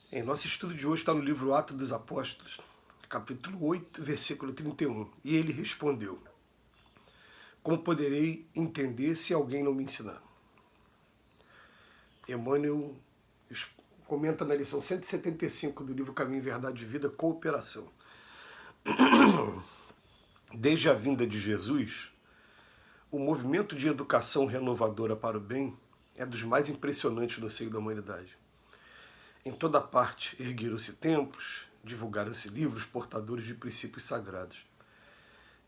Nosso estudo de hoje está no livro Atos dos Apóstolos, capítulo 8, versículo 31. E ele respondeu: como poderei entender se alguém não me ensinar? Emmanuel comenta na lição 175 do livro Caminho, Verdade e Vida, Cooperação. Desde a vinda de Jesus, o movimento de educação renovadora para o bem é dos mais impressionantes no seio da humanidade. Em toda parte ergueram-se templos, divulgaram-se livros portadores de princípios sagrados.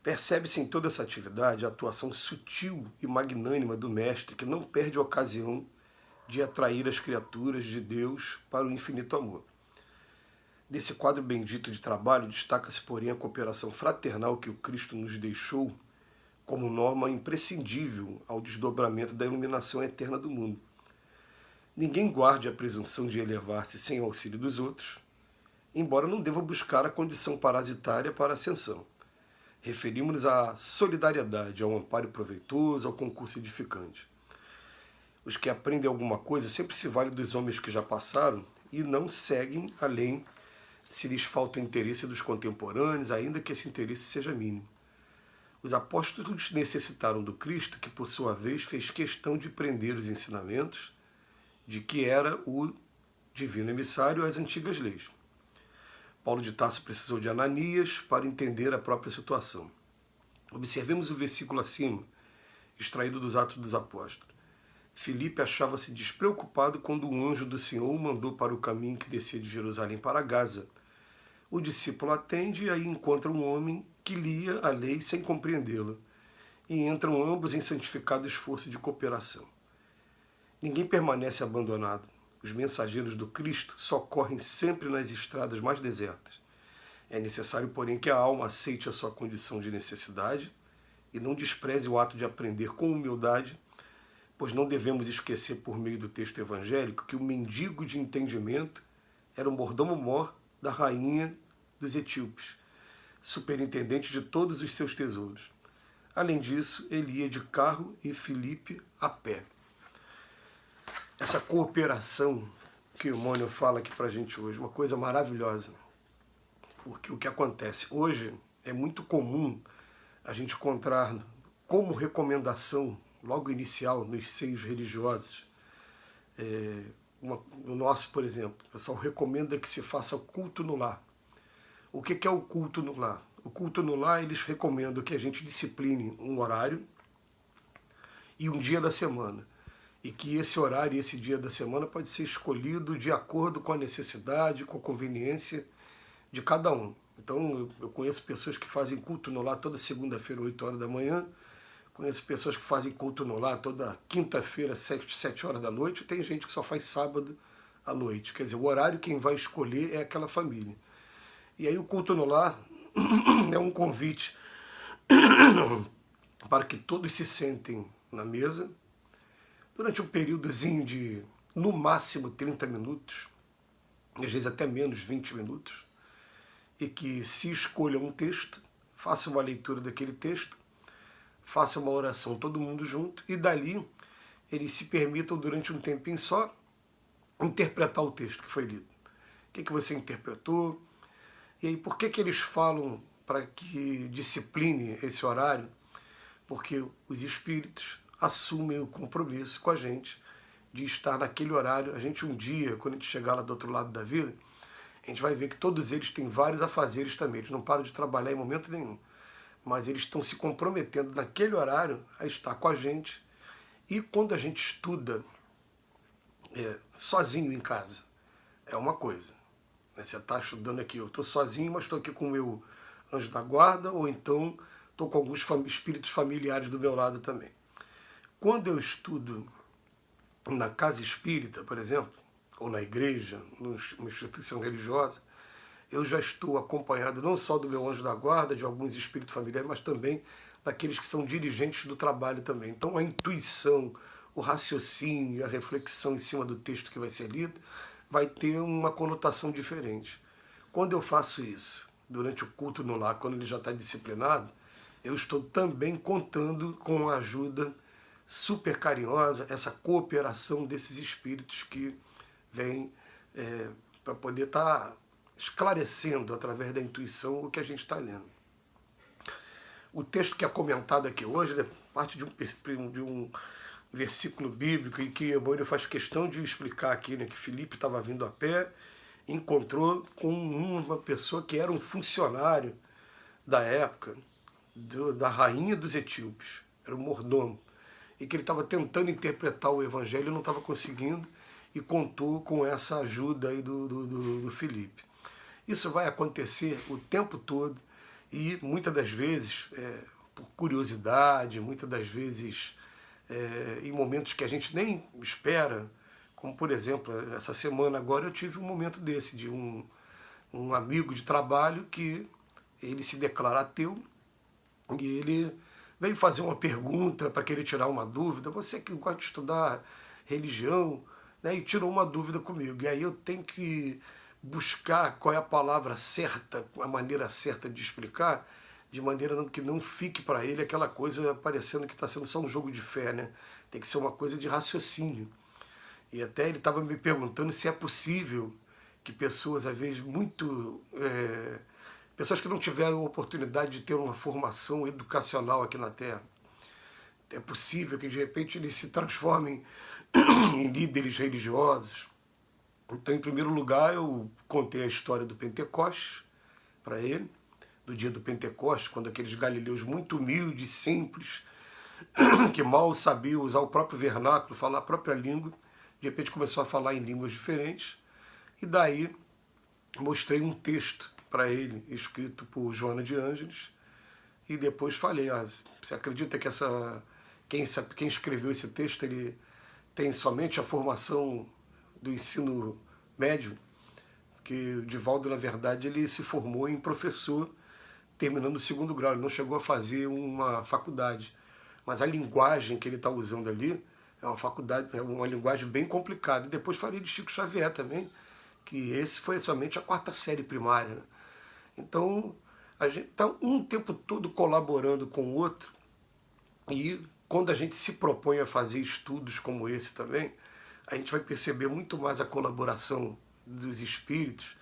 Percebe-se em toda essa atividade a atuação sutil e magnânima do Mestre, que não perde a ocasião de atrair as criaturas de Deus para o infinito amor. Desse quadro bendito de trabalho destaca-se, porém, a cooperação fraternal que o Cristo nos deixou como norma imprescindível ao desdobramento da iluminação eterna do mundo. Ninguém guarde a presunção de elevar-se sem o auxílio dos outros, embora não deva buscar a condição parasitária para a ascensão. Referimos-nos à solidariedade, ao amparo proveitoso, ao concurso edificante. Os que aprendem alguma coisa sempre se valem dos homens que já passaram e não seguem além se lhes falta o interesse dos contemporâneos, ainda que esse interesse seja mínimo. Os apóstolos necessitaram do Cristo, que por sua vez fez questão de prender os ensinamentos de que era o divino emissário às antigas leis. Paulo de Tarso precisou de Ananias para entender a própria situação. Observemos o versículo acima, extraído dos Atos dos Apóstolos. Filipe achava-se despreocupado quando um anjo do Senhor o mandou para o caminho que descia de Jerusalém para Gaza. O discípulo atende e aí encontra um homem que lia a lei sem compreendê-la, e entram ambos em santificado esforço de cooperação. Ninguém permanece abandonado. Os mensageiros do Cristo socorrem sempre nas estradas mais desertas. É necessário, porém, que a alma aceite a sua condição de necessidade e não despreze o ato de aprender com humildade, pois não devemos esquecer, por meio do texto evangélico, que o mendigo de entendimento era o mordomo-mor da rainha dos etíopes, superintendente de todos os seus tesouros. Além disso, ele ia de carro e Filipe a pé. Essa cooperação que o Emmanuel fala aqui para a gente hoje, uma coisa maravilhosa. Porque o que acontece hoje é muito comum a gente encontrar como recomendação, logo inicial, nos seios religiosos. No nosso, por exemplo, o pessoal recomenda que se faça culto no lar. O que é o culto no lar? O culto no lar, eles recomendam que a gente discipline um horário e um dia da semana. E que esse horário e esse dia da semana pode ser escolhido de acordo com a necessidade, com a conveniência de cada um. Então, eu conheço pessoas que fazem culto no lar toda segunda-feira, 8 horas da manhã. Conheço pessoas que fazem culto no lar toda quinta-feira, 7 horas da noite. Tem gente que só faz sábado à noite. Quer dizer, o horário quem vai escolher é aquela família. E aí o culto no lar é um convite para que todos se sentem na mesa, durante um períodozinho de, no máximo, 30 minutos, às vezes até menos, 20 minutos, e que se escolha um texto, faça uma leitura daquele texto, faça uma oração todo mundo junto, e dali eles se permitam, durante um tempinho só, interpretar o texto que foi lido. O que você interpretou? E aí, por que eles falam para que discipline esse horário? Porque os espíritos assumem o compromisso com a gente de estar naquele horário. A gente um dia, quando a gente chegar lá do outro lado da vida, a gente vai ver que todos eles têm vários afazeres também. Eles não param de trabalhar em momento nenhum. Mas eles estão se comprometendo naquele horário a estar com a gente. E quando a gente estuda sozinho em casa, é uma coisa. Você está estudando aqui, eu estou sozinho, mas estou aqui com o meu anjo da guarda, ou então estou com alguns espíritos familiares do meu lado também. Quando eu estudo na casa espírita, por exemplo, ou na igreja, numa instituição religiosa, eu já estou acompanhado não só do meu anjo da guarda, de alguns espíritos familiares, mas também daqueles que são dirigentes do trabalho também. Então a intuição, o raciocínio, a reflexão em cima do texto que vai ser lido, vai ter uma conotação diferente. Quando eu faço isso, durante o culto no lar, quando ele já está disciplinado, eu estou também contando com a ajuda super carinhosa, essa cooperação desses espíritos que vêm para poder estar esclarecendo através da intuição o que a gente está lendo. O texto que é comentado aqui hoje é parte de um versículo bíblico em que Emmanuel faz questão de explicar aqui, né, que Filipe estava vindo a pé, encontrou com uma pessoa que era um funcionário da época, da rainha dos etíopes, era um mordomo, e que ele estava tentando interpretar o evangelho e não estava conseguindo, e contou com essa ajuda aí do Filipe. Isso vai acontecer o tempo todo, e muitas das vezes, por curiosidade, muitas das vezes em momentos que a gente nem espera, como por exemplo, essa semana agora eu tive um momento desse, de um amigo de trabalho que ele se declara ateu, e ele veio fazer uma pergunta para querer tirar uma dúvida, você que gosta de estudar religião, né, e tirou uma dúvida comigo, e aí eu tenho que buscar qual é a palavra certa, a maneira certa de explicar, de maneira que não fique para ele aquela coisa parecendo que está sendo só um jogo de fé, né? Tem que ser uma coisa de raciocínio. E até ele estava me perguntando se é possível que pessoas, às vezes, pessoas que não tiveram oportunidade de ter uma formação educacional aqui na Terra, é possível que de repente eles se transformem em líderes religiosos. Então, em primeiro lugar, eu contei a história do Pentecostes para ele, do dia do Pentecostes, quando aqueles galileus muito humildes, simples, que mal sabiam usar o próprio vernáculo, falar a própria língua, de repente começou a falar em línguas diferentes, e daí mostrei um texto para ele, escrito por Joana de Ângeles, e depois falei, você acredita que quem escreveu esse texto, ele tem somente a formação do ensino médio? Porque o Divaldo, na verdade, ele se formou em professor, terminando o 2º grau, ele não chegou a fazer uma faculdade. Mas a linguagem que ele está usando ali é uma linguagem bem complicada. E depois falei de Chico Xavier também, que esse foi somente a 4ª série primária, né? Então, a gente está um tempo todo colaborando com o outro, e quando a gente se propõe a fazer estudos como esse também, a gente vai perceber muito mais a colaboração dos espíritos.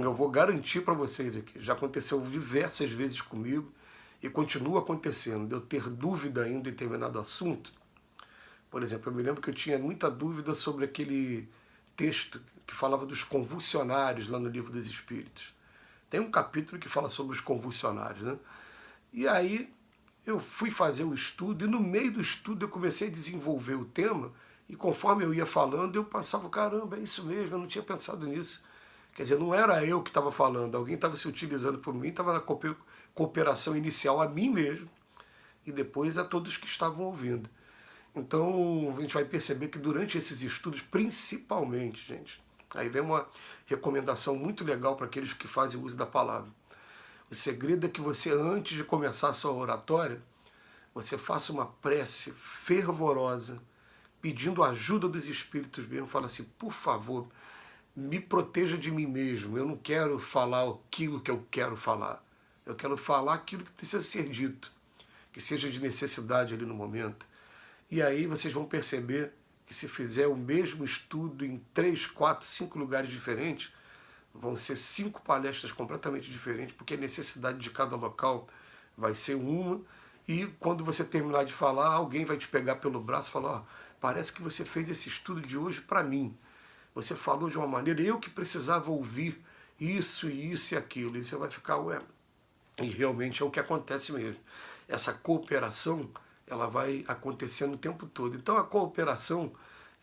Eu vou garantir para vocês aqui, já aconteceu diversas vezes comigo e continua acontecendo, de eu ter dúvida em um determinado assunto. Por exemplo, eu me lembro que eu tinha muita dúvida sobre aquele texto que falava dos convulsionários lá no Livro dos Espíritos. Tem um capítulo que fala sobre os convulsionários, né? E aí eu fui fazer o estudo, e no meio do estudo eu comecei a desenvolver o tema, e conforme eu ia falando, eu pensava, caramba, é isso mesmo, eu não tinha pensado nisso. Quer dizer, não era eu que estava falando, alguém estava se utilizando por mim, estava na cooperação inicial a mim mesmo, e depois a todos que estavam ouvindo. Então, a gente vai perceber que durante esses estudos, principalmente, gente, aí vem uma recomendação muito legal para aqueles que fazem uso da palavra. O segredo é que você, antes de começar a sua oratória, você faça uma prece fervorosa, pedindo a ajuda dos espíritos mesmo, fala assim, por favor, me proteja de mim mesmo, eu não quero falar aquilo que eu quero falar, eu quero falar aquilo que precisa ser dito, que seja de necessidade ali no momento. E aí vocês vão perceber que se fizer o mesmo estudo em 3, 4, 5 lugares diferentes, vão ser 5 palestras completamente diferentes, porque a necessidade de cada local vai ser uma, e quando você terminar de falar, alguém vai te pegar pelo braço e falar, parece que você fez esse estudo de hoje para mim. Você falou de uma maneira, eu que precisava ouvir isso e aquilo. E você vai ficar, ué, e realmente é o que acontece mesmo. Essa cooperação, ela vai acontecendo o tempo todo. Então a cooperação,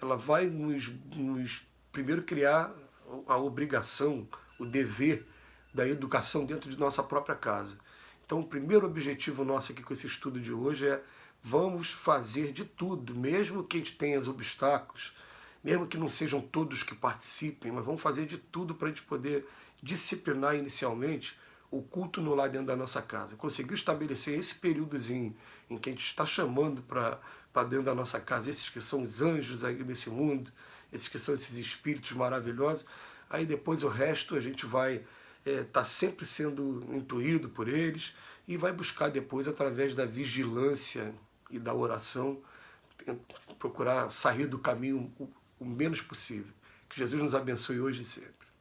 ela vai nos primeiro criar a obrigação, o dever da educação dentro de nossa própria casa. Então o primeiro objetivo nosso aqui com esse estudo de hoje é vamos fazer de tudo, mesmo que a gente tenha os obstáculos, mesmo que não sejam todos que participem, mas vamos fazer de tudo para a gente poder disciplinar inicialmente o culto no lar dentro da nossa casa. Conseguiu estabelecer esse períodozinho em que a gente está chamando para dentro da nossa casa, esses que são os anjos aí desse mundo, esses que são esses espíritos maravilhosos, aí depois o resto a gente vai estar sempre sendo intuído por eles e vai buscar depois, através da vigilância e da oração, procurar sair do caminho o menos possível, Que Jesus nos abençoe hoje e sempre.